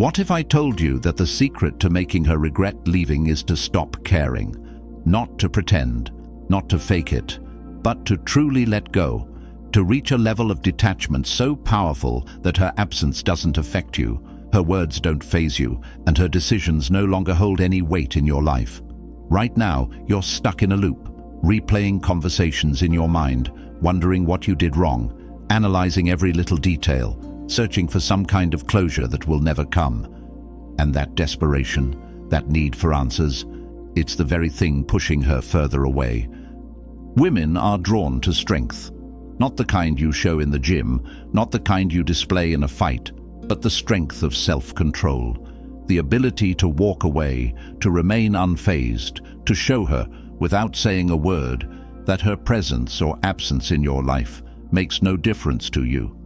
What if I told you that the secret to making her regret leaving is to stop caring? Not to pretend, not to fake it, but to truly let go, to reach a level of detachment so powerful that her absence doesn't affect you, her words don't faze you, and her decisions no longer hold any weight in your life. Right now, you're stuck in a loop, replaying conversations in your mind, wondering what you did wrong, analyzing every little detail, searching for some kind of closure that will never come. And that desperation, that need for answers, it's the very thing pushing her further away. Women are drawn to strength. Not the kind you show in the gym, not the kind you display in a fight, but the strength of self-control, the ability to walk away, to remain unfazed, to show her, without saying a word, that her presence or absence in your life makes no difference to you.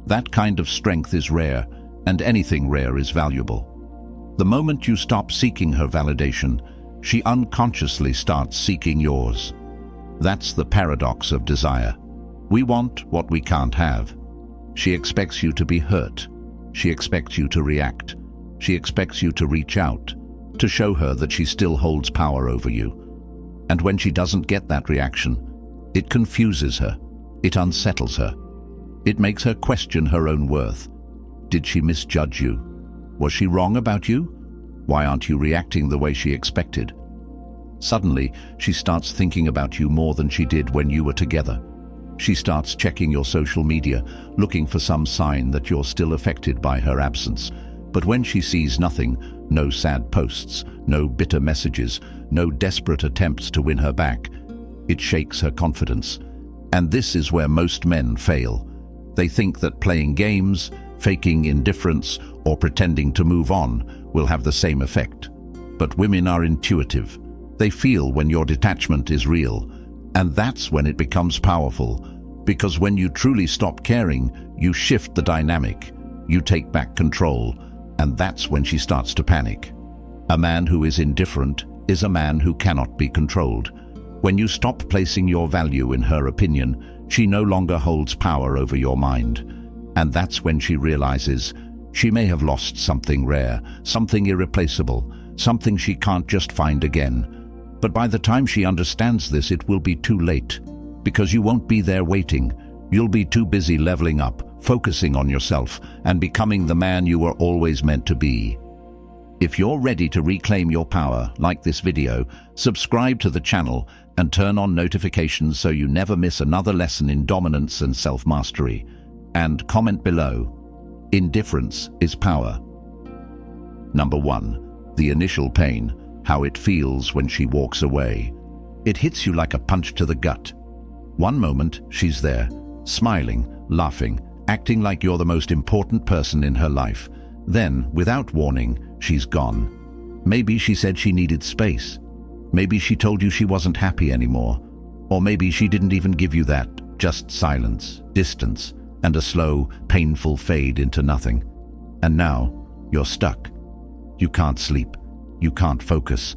That kind of strength is rare, and anything rare is valuable. The moment you stop seeking her validation, she unconsciously starts seeking yours. That's the paradox of desire. We want what we can't have. She expects you to be hurt. She expects you to react. She expects you to reach out, to show her that she still holds power over you. And when she doesn't get that reaction, it confuses her. It unsettles her. It makes her question her own worth. Did she misjudge you? Was she wrong about you? Why aren't you reacting the way she expected? Suddenly, she starts thinking about you more than she did when you were together. She starts checking your social media, looking for some sign that you're still affected by her absence. But when she sees nothing, no sad posts, no bitter messages, no desperate attempts to win her back, it shakes her confidence. And this is where most men fail. They think that playing games, faking indifference, or pretending to move on will have the same effect. But women are intuitive. They feel when your detachment is real, and that's when it becomes powerful. Because when you truly stop caring, you shift the dynamic. You take back control, and that's when she starts to panic. A man who is indifferent is a man who cannot be controlled. When you stop placing your value in her opinion, she no longer holds power over your mind. And that's when she realizes she may have lost something rare, something irreplaceable, something she can't just find again. But by the time she understands this, it will be too late, because you won't be there waiting. You'll be too busy leveling up, focusing on yourself, and becoming the man you were always meant to be. If you're ready to reclaim your power, like this video, subscribe to the channel and turn on notifications so you never miss another lesson in dominance and self-mastery. And comment below, indifference is power. Number 1. The initial pain. How it feels when she walks away. It hits you like a punch to the gut. One moment, she's there, smiling, laughing, acting like you're the most important person in her life. Then, without warning, she's gone. Maybe she said she needed space. Maybe she told you she wasn't happy anymore. Or maybe she didn't even give you that, just silence, distance, and a slow, painful fade into nothing. And now, you're stuck. You can't sleep. You can't focus.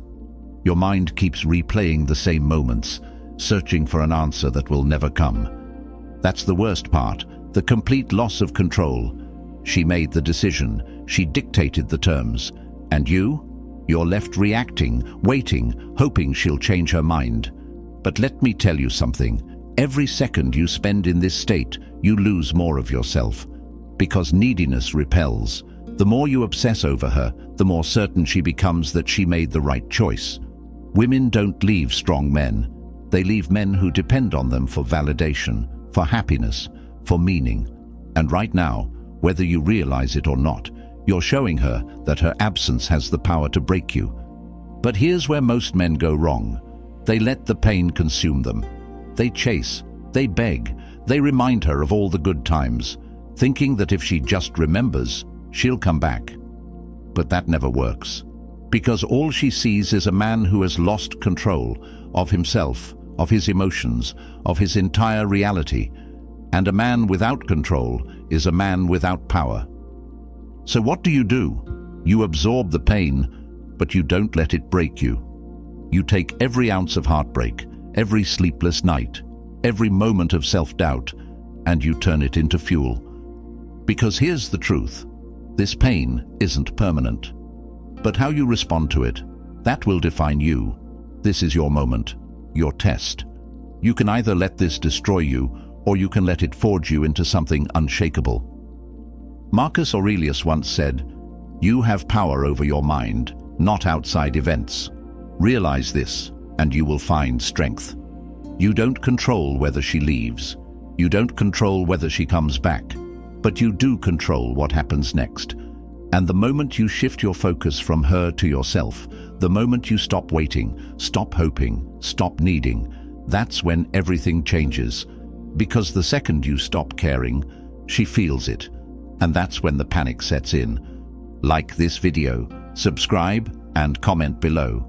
Your mind keeps replaying the same moments, searching for an answer that will never come. That's the worst part, the complete loss of control. She made the decision, she dictated the terms, and you're left reacting, waiting, hoping she'll change her mind. But let me tell you something, every second you spend in this state, you lose more of yourself. Because neediness repels. The more you obsess over her, the more certain she becomes that she made the right choice. Women don't leave strong men. They leave men who depend on them for validation, for happiness, for meaning. And right now, whether you realize it or not, you're showing her that her absence has the power to break you. But here's where most men go wrong. They let the pain consume them. They chase, they beg, they remind her of all the good times, thinking that if she just remembers, she'll come back. But that never works, because all she sees is a man who has lost control of himself, of his emotions, of his entire reality. And a man without control is a man without power. So what do? You absorb the pain, but you don't let it break you. You take every ounce of heartbreak, every sleepless night, every moment of self-doubt, and you turn it into fuel. Because here's the truth. This pain isn't permanent. But how you respond to it, that will define you. This is your moment, your test. You can either let this destroy you, or you can let it forge you into something unshakable. Marcus Aurelius once said, "You have power over your mind, not outside events. Realize this, and you will find strength." You don't control whether she leaves. You don't control whether she comes back. But you do control what happens next. And the moment you shift your focus from her to yourself, the moment you stop waiting, stop hoping, stop needing, that's when everything changes. Because the second you stop caring, she feels it. And that's when the panic sets in. Like this video, subscribe, and comment below.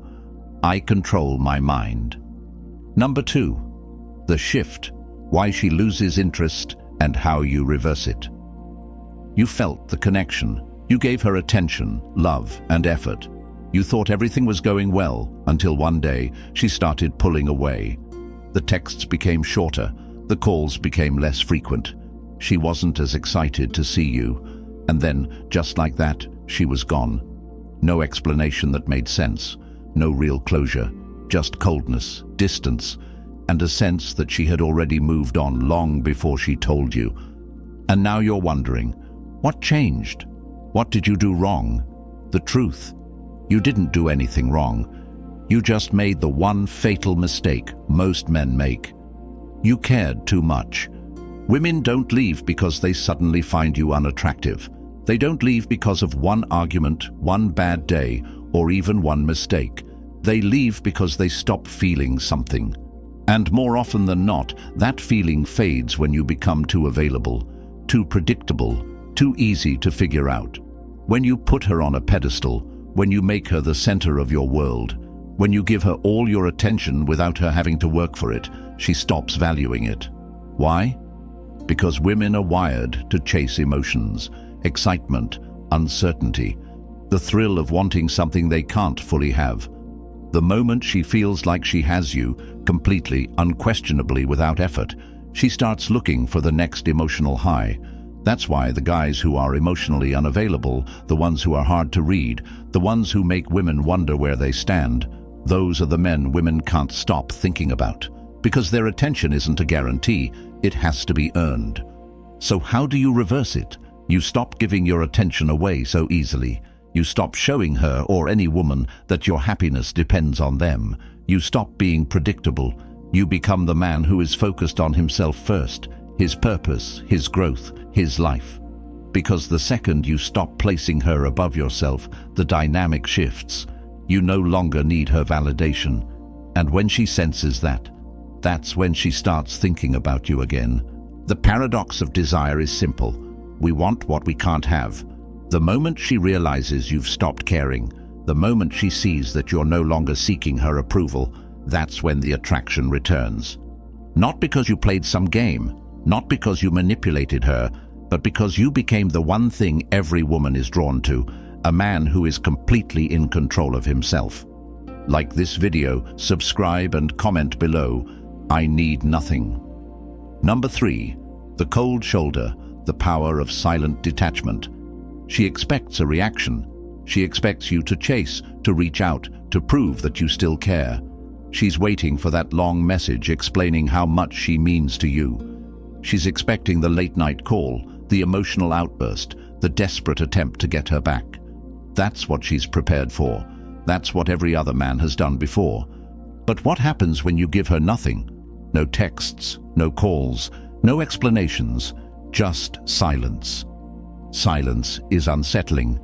I control my mind. Number 2. The shift. Why she loses interest and how you reverse it. You felt the connection. You gave her attention, love, and effort. You thought everything was going well until one day she started pulling away. The texts became shorter. The calls became less frequent. She wasn't as excited to see you. And then, just like that, she was gone. No explanation that made sense. No real closure. Just coldness, distance, and a sense that she had already moved on long before she told you. And now you're wondering, what changed? What did you do wrong? The truth. You didn't do anything wrong. You just made the one fatal mistake most men make. You cared too much. Women don't leave because they suddenly find you unattractive. They don't leave because of one argument, one bad day, or even one mistake. They leave because they stop feeling something. And more often than not, that feeling fades when you become too available, too predictable, too easy to figure out. When you put her on a pedestal, when you make her the center of your world, when you give her all your attention without her having to work for it, she stops valuing it. Why? Because women are wired to chase emotions, excitement, uncertainty, the thrill of wanting something they can't fully have. The moment she feels like she has you, completely, unquestionably, without effort, she starts looking for the next emotional high. That's why the guys who are emotionally unavailable, the ones who are hard to read, the ones who make women wonder where they stand, those are the men women can't stop thinking about. Because their attention isn't a guarantee, it has to be earned. So how do you reverse it? You stop giving your attention away so easily. You stop showing her or any woman that your happiness depends on them. You stop being predictable. You become the man who is focused on himself first, his purpose, his growth, his life. Because the second you stop placing her above yourself, the dynamic shifts. You no longer need her validation. And when she senses that, that's when she starts thinking about you again. The paradox of desire is simple. We want what we can't have. The moment she realizes you've stopped caring, the moment she sees that you're no longer seeking her approval, that's when the attraction returns. Not because you played some game, not because you manipulated her, but because you became the one thing every woman is drawn to, a man who is completely in control of himself. Like this video, subscribe and comment below. I need nothing. Number 3. The cold shoulder, the power of silent detachment. She expects a reaction. She expects you to chase, to reach out, to prove that you still care. She's waiting for that long message explaining how much she means to you. She's expecting the late-night call, the emotional outburst, the desperate attempt to get her back. That's what she's prepared for. That's what every other man has done before. But what happens when you give her nothing? No texts, no calls, no explanations, just silence. Silence is unsettling.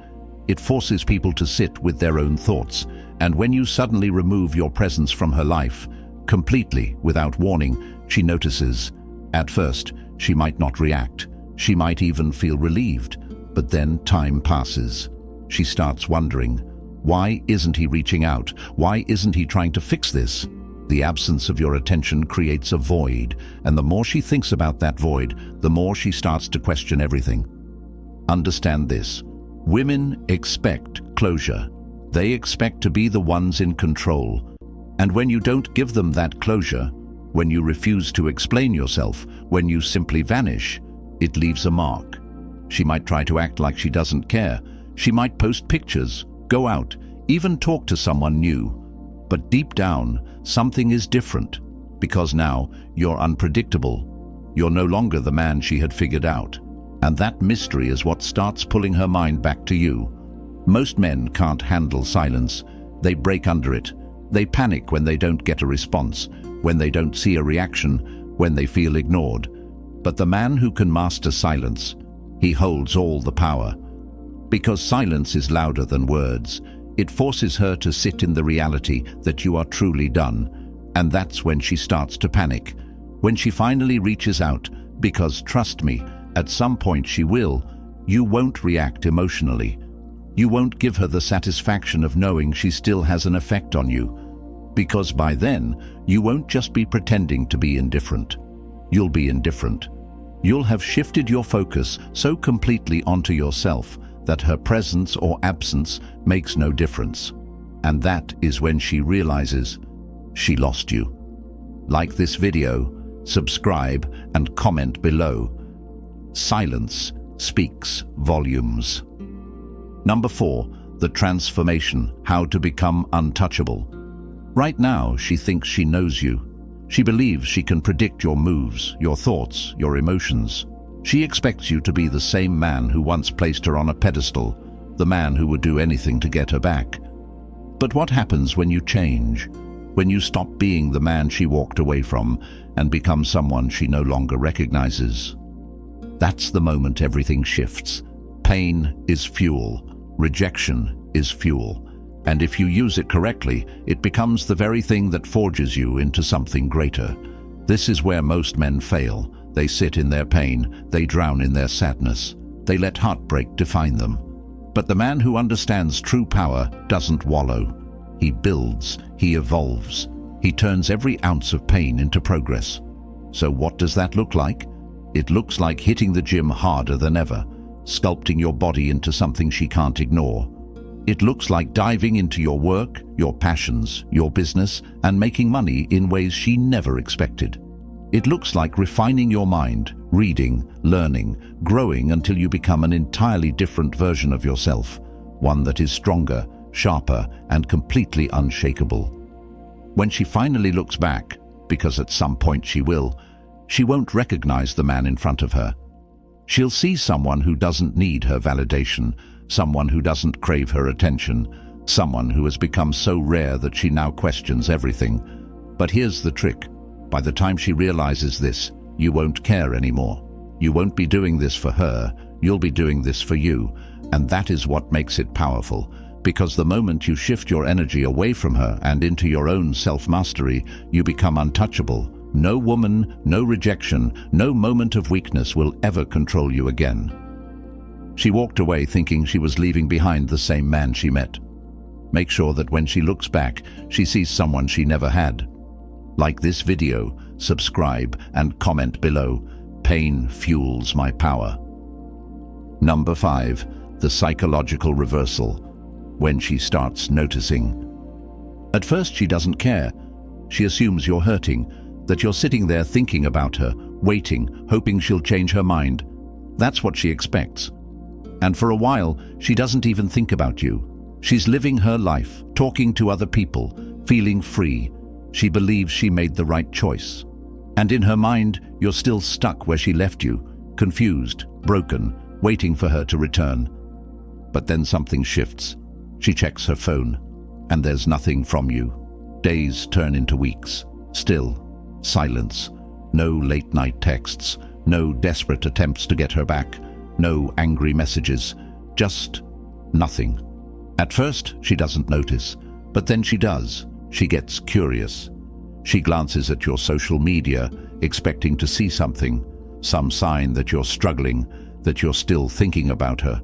It forces people to sit with their own thoughts, and when you suddenly remove your presence from her life, completely, without warning, she notices. At first, she might not react. She might even feel relieved. But then time passes. She starts wondering, why isn't he reaching out? Why isn't he trying to fix this? The absence of your attention creates a void, and the more she thinks about that void, the more she starts to question everything. Understand this. Women expect closure. They expect to be the ones in control. And when you don't give them that closure, when you refuse to explain yourself, when you simply vanish, it leaves a mark. She might try to act like she doesn't care. She might post pictures, go out, even talk to someone new. But deep down, something is different, because now you're unpredictable. You're no longer the man she had figured out. And that mystery is what starts pulling her mind back to you. Most men can't handle silence. They break under it. They panic when they don't get a response, when they don't see a reaction, when they feel ignored. But the man who can master silence, he holds all the power. Because silence is louder than words, it forces her to sit in the reality that you are truly done. And that's when she starts to panic. When she finally reaches out, because trust me, at some point she will, you won't react emotionally. You won't give her the satisfaction of knowing she still has an effect on you. Because by then, you won't just be pretending to be indifferent. You'll be indifferent. You'll have shifted your focus so completely onto yourself that her presence or absence makes no difference. And that is when she realizes she lost you. Like this video, subscribe and comment below. Silence speaks volumes. Number 4, the transformation, how to become untouchable. Right now, she thinks she knows you. She believes she can predict your moves, your thoughts, your emotions. She expects you to be the same man who once placed her on a pedestal, the man who would do anything to get her back. But what happens when you change? When you stop being the man she walked away from and become someone she no longer recognizes? That's the moment everything shifts. Pain is fuel. Rejection is fuel. And if you use it correctly, it becomes the very thing that forges you into something greater. This is where most men fail. They sit in their pain. They drown in their sadness. They let heartbreak define them. But the man who understands true power doesn't wallow. He builds. He evolves. He turns every ounce of pain into progress. So what does that look like? It looks like hitting the gym harder than ever, sculpting your body into something she can't ignore. It looks like diving into your work, your passions, your business, and making money in ways she never expected. It looks like refining your mind, reading, learning, growing until you become an entirely different version of yourself, one that is stronger, sharper, and completely unshakable. When she finally looks back, because at some point she will, she won't recognize the man in front of her. She'll see someone who doesn't need her validation, someone who doesn't crave her attention, someone who has become so rare that she now questions everything. But here's the trick. By the time she realizes this, you won't care anymore. You won't be doing this for her, you'll be doing this for you. And that is what makes it powerful. Because the moment you shift your energy away from her and into your own self-mastery, you become untouchable. No woman, no rejection, no moment of weakness will ever control you again. She walked away thinking she was leaving behind the same man she met. Make sure that when she looks back, she sees someone she never had. Like this video, subscribe and comment below. Pain fuels my power. Number 5, the psychological reversal, when she starts noticing. At first she doesn't care. She assumes you're hurting, that you're sitting there thinking about her, waiting, hoping she'll change her mind. That's what she expects. And for a while, she doesn't even think about you. She's living her life, talking to other people, feeling free. She believes she made the right choice. And in her mind, you're still stuck where she left you, confused, broken, waiting for her to return. But then something shifts. She checks her phone, and there's nothing from you. Days turn into weeks. Still, silence. No late-night texts. No desperate attempts to get her back. No angry messages. Just nothing. At first, she doesn't notice, but then she does. She gets curious. She glances at your social media, expecting to see something, some sign that you're struggling, that you're still thinking about her.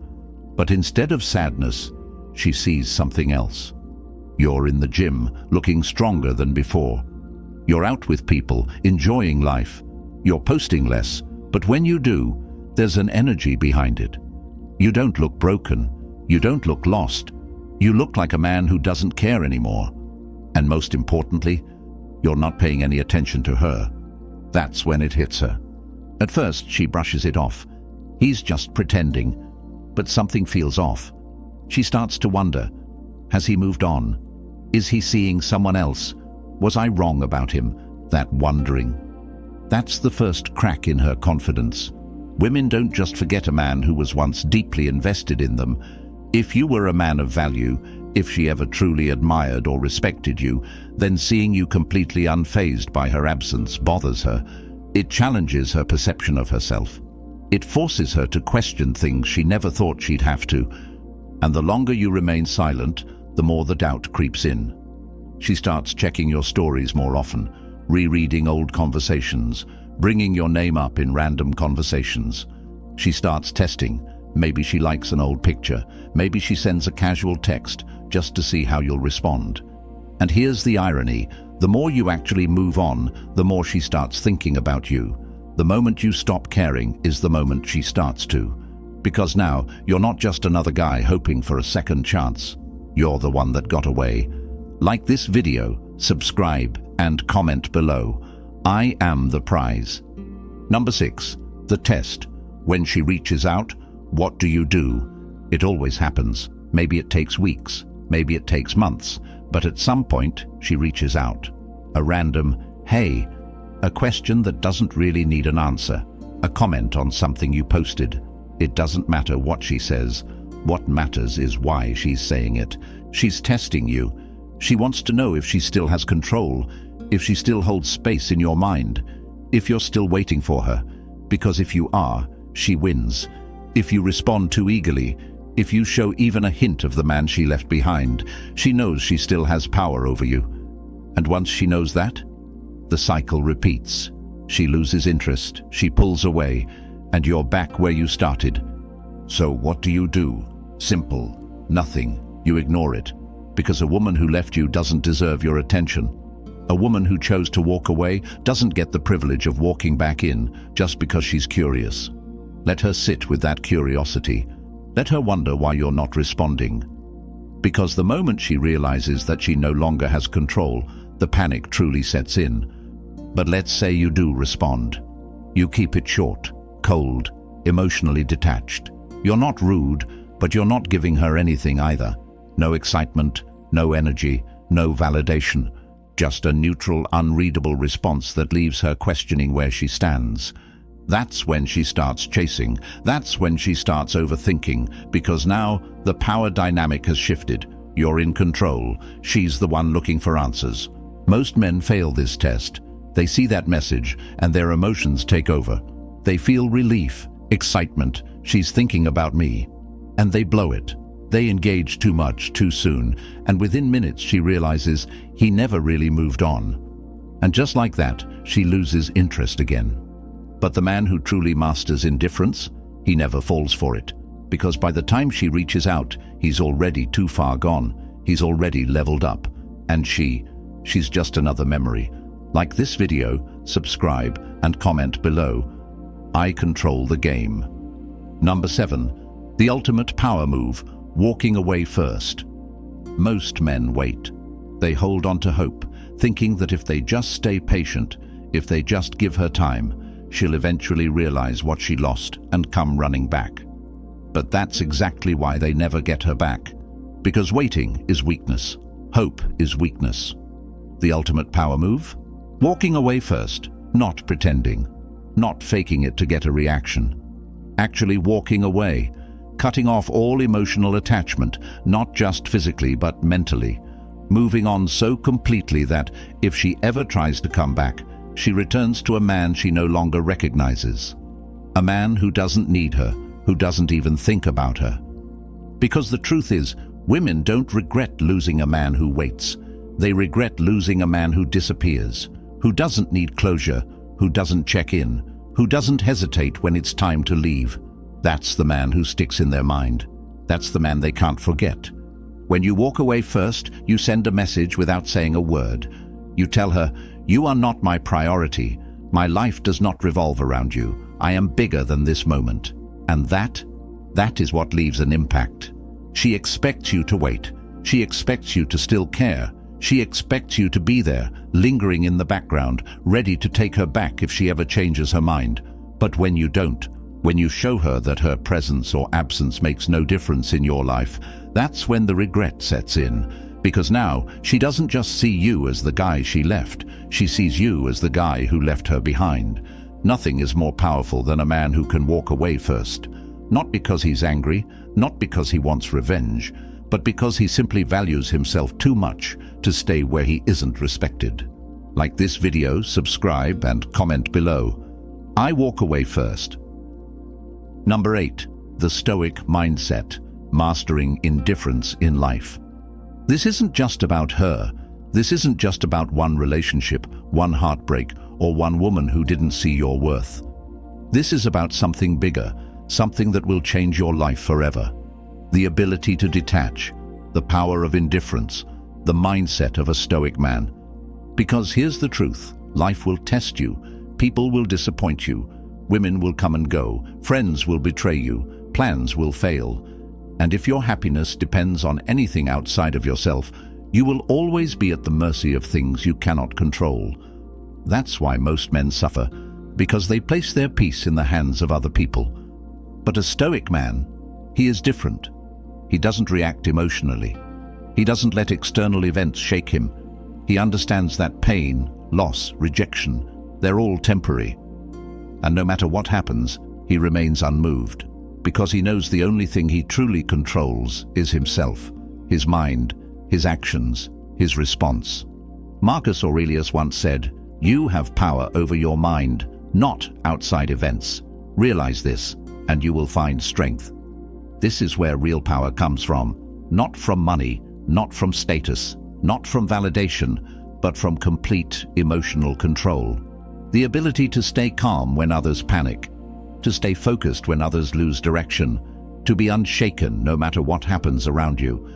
But instead of sadness, she sees something else. You're in the gym, looking stronger than before. You're out with people, enjoying life. You're posting less, but when you do, there's an energy behind it. You don't look broken. You don't look lost. You look like a man who doesn't care anymore. And most importantly, you're not paying any attention to her. That's when it hits her. At first, she brushes it off. He's just pretending. But something feels off. She starts to wonder, has he moved on? Is he seeing someone else? Was I wrong about him? That wondering. That's the first crack in her confidence. Women don't just forget a man who was once deeply invested in them. If you were a man of value, if she ever truly admired or respected you, then seeing you completely unfazed by her absence bothers her. It challenges her perception of herself. It forces her to question things she never thought she'd have to. And the longer you remain silent, the more the doubt creeps in. She starts checking your stories more often, rereading old conversations, bringing your name up in random conversations. She starts testing. Maybe she likes an old picture. Maybe she sends a casual text just to see how you'll respond. And here's the irony. The more you actually move on, the more she starts thinking about you. The moment you stop caring is the moment she starts to. Because now, you're not just another guy hoping for a second chance. You're the one that got away. Like this video, subscribe, and comment below. I am the prize. Number 6. The test. When she reaches out, what do you do? It always happens. Maybe it takes weeks. Maybe it takes months. But at some point, she reaches out. A random, hey, a question that doesn't really need an answer. A comment on something you posted. It doesn't matter what she says. What matters is why she's saying it. She's testing you. She wants to know if she still has control, if she still holds space in your mind, if you're still waiting for her. Because if you are, she wins. If you respond too eagerly, if you show even a hint of the man she left behind, she knows she still has power over you. And once she knows that, the cycle repeats. She loses interest, she pulls away, and you're back where you started. So what do? Simple. Nothing. You ignore it. Because a woman who left you doesn't deserve your attention. A woman who chose to walk away doesn't get the privilege of walking back in just because she's curious. Let her sit with that curiosity. Let her wonder why you're not responding. Because the moment she realizes that she no longer has control, the panic truly sets in. But let's say you do respond. You keep it short, cold, emotionally detached. You're not rude, but you're not giving her anything either. No excitement, no energy, no validation. Just a neutral, unreadable response that leaves her questioning where she stands. That's when she starts chasing. That's when she starts overthinking, because now the power dynamic has shifted. You're in control. She's the one looking for answers. Most men fail this test. They see that message and their emotions take over. They feel relief, excitement. She's thinking about me. And they blow it. They engage too much, too soon, and within minutes she realizes he never really moved on. And just like that, she loses interest again. But the man who truly masters indifference, he never falls for it. Because by the time she reaches out, he's already too far gone. He's already leveled up. And she's just another memory. Like this video, subscribe, and comment below. I control the game. Number 7. The ultimate power move. Walking away first. Most men wait. They hold on to hope, thinking that if they just stay patient, if they just give her time, she'll eventually realize what she lost and come running back. But that's exactly why they never get her back. Because waiting is weakness. Hope is weakness. The ultimate power move? Walking away first, not pretending, not faking it to get a reaction. Actually walking away. Cutting off all emotional attachment, not just physically but mentally. Moving on so completely that, if she ever tries to come back, she returns to a man she no longer recognizes. A man who doesn't need her, who doesn't even think about her. Because the truth is, women don't regret losing a man who waits. They regret losing a man who disappears, who doesn't need closure, who doesn't check in, who doesn't hesitate when it's time to leave. That's the man who sticks in their mind. That's the man they can't forget. When you walk away first, you send a message without saying a word. You tell her, you are not my priority. My life does not revolve around you. I am bigger than this moment. And that is what leaves an impact. She expects you to wait. She expects you to still care. She expects you to be there, lingering in the background, ready to take her back if she ever changes her mind. But when you don't, When you show her that her presence or absence makes no difference in your life, that's when the regret sets in. Because now, she doesn't just see you as the guy she left, she sees you as the guy who left her behind. Nothing is more powerful than a man who can walk away first. Not because he's angry, not because he wants revenge, but because he simply values himself too much to stay where he isn't respected. Like this video, subscribe and comment below. I walk away first. Number 8. The Stoic Mindset. Mastering indifference in life. This isn't just about her. This isn't just about one relationship, one heartbreak, or one woman who didn't see your worth. This is about something bigger, something that will change your life forever. The ability to detach, the power of indifference, the mindset of a Stoic man. Because here's the truth, life will test you, people will disappoint you, women will come and go, friends will betray you, plans will fail. And if your happiness depends on anything outside of yourself, you will always be at the mercy of things you cannot control. That's why most men suffer, because they place their peace in the hands of other people. But a Stoic man, he is different. He doesn't react emotionally. He doesn't let external events shake him. He understands that pain, loss, rejection, they're all temporary. And no matter what happens, he remains unmoved, because he knows the only thing he truly controls is himself, his mind, his actions, his response. Marcus Aurelius once said, "You have power over your mind, not outside events. Realize this, and you will find strength." This is where real power comes from, not from money, not from status, not from validation, but from complete emotional control. The ability to stay calm when others panic, to stay focused when others lose direction, to be unshaken no matter what happens around you.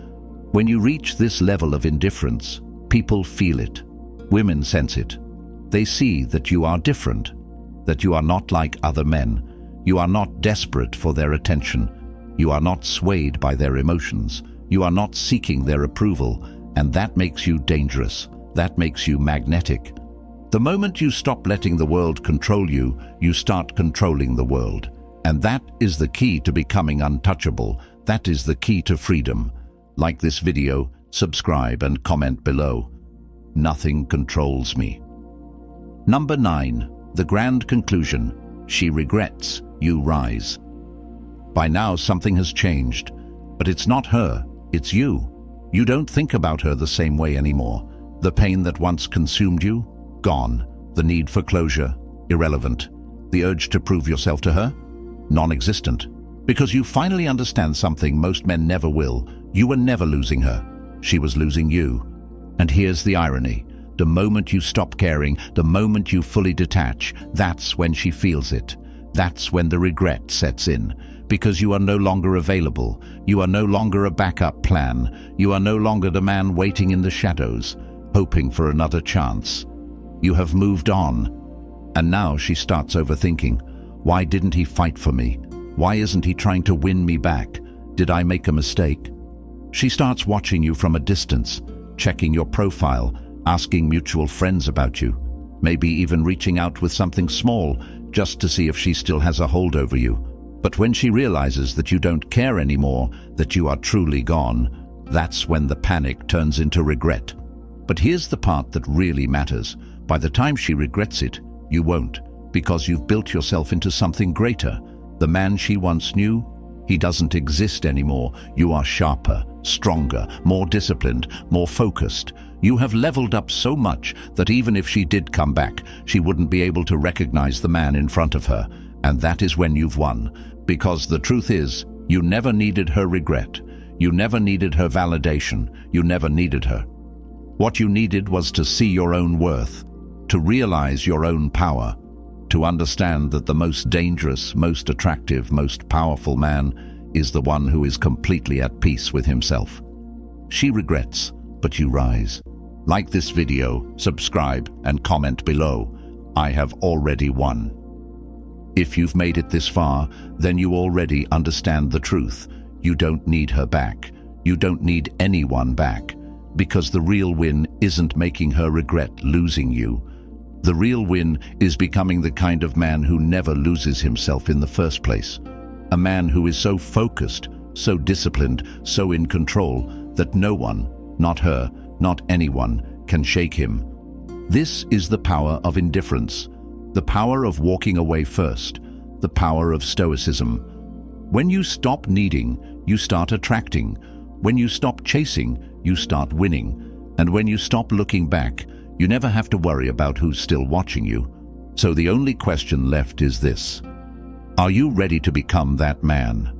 When you reach this level of indifference, people feel it. Women sense it. They see that you are different, that you are not like other men. You are not desperate for their attention. You are not swayed by their emotions. You are not seeking their approval, and that makes you dangerous. That makes you magnetic. The moment you stop letting the world control you, you start controlling the world. And that is the key to becoming untouchable. That is the key to freedom. Like this video, subscribe and comment below. Nothing controls me. Number 9. The grand conclusion. She regrets, you rise. By now something has changed, but it's not her, it's you. You don't think about her the same way anymore. The pain that once consumed you, gone. The need for closure, irrelevant. The urge to prove yourself to her, non-existent. Because you finally understand something most men never will. You were never losing her. She was losing you. And here's the irony. The moment you stop caring, the moment you fully detach, that's when she feels it. That's when the regret sets in. Because you are no longer available. You are no longer a backup plan. You are no longer the man waiting in the shadows, hoping for another chance. You have moved on. And now she starts overthinking. Why didn't he fight for me? Why isn't he trying to win me back? Did I make a mistake? She starts watching you from a distance, checking your profile, asking mutual friends about you, maybe even reaching out with something small just to see if she still has a hold over you. But when she realizes that you don't care anymore, that you are truly gone, that's when the panic turns into regret. But here's the part that really matters. By the time she regrets it, you won't, because you've built yourself into something greater. The man she once knew, he doesn't exist anymore. You are sharper, stronger, more disciplined, more focused. You have leveled up so much that even if she did come back, she wouldn't be able to recognize the man in front of her. And that is when you've won. Because the truth is, you never needed her regret. You never needed her validation. You never needed her. What you needed was to see your own worth, to realize your own power, to understand that the most dangerous, most attractive, most powerful man is the one who is completely at peace with himself. She regrets, but you rise. Like this video, subscribe and comment below. I have already won. If you've made it this far, then you already understand the truth. You don't need her back. You don't need anyone back. Because the real win isn't making her regret losing you. The real win is becoming the kind of man who never loses himself in the first place. A man who is so focused, so disciplined, so in control that no one, not her, not anyone, can shake him. This is the power of indifference, the power of walking away first, the power of Stoicism. When you stop needing, you start attracting. When you stop chasing, you start winning. And when you stop looking back, you never have to worry about who's still watching you. So the only question left is this: are you ready to become that man?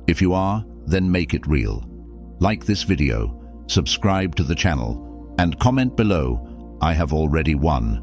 If you are, then make it real. Like this video, subscribe to the channel, and comment below, "I have already won."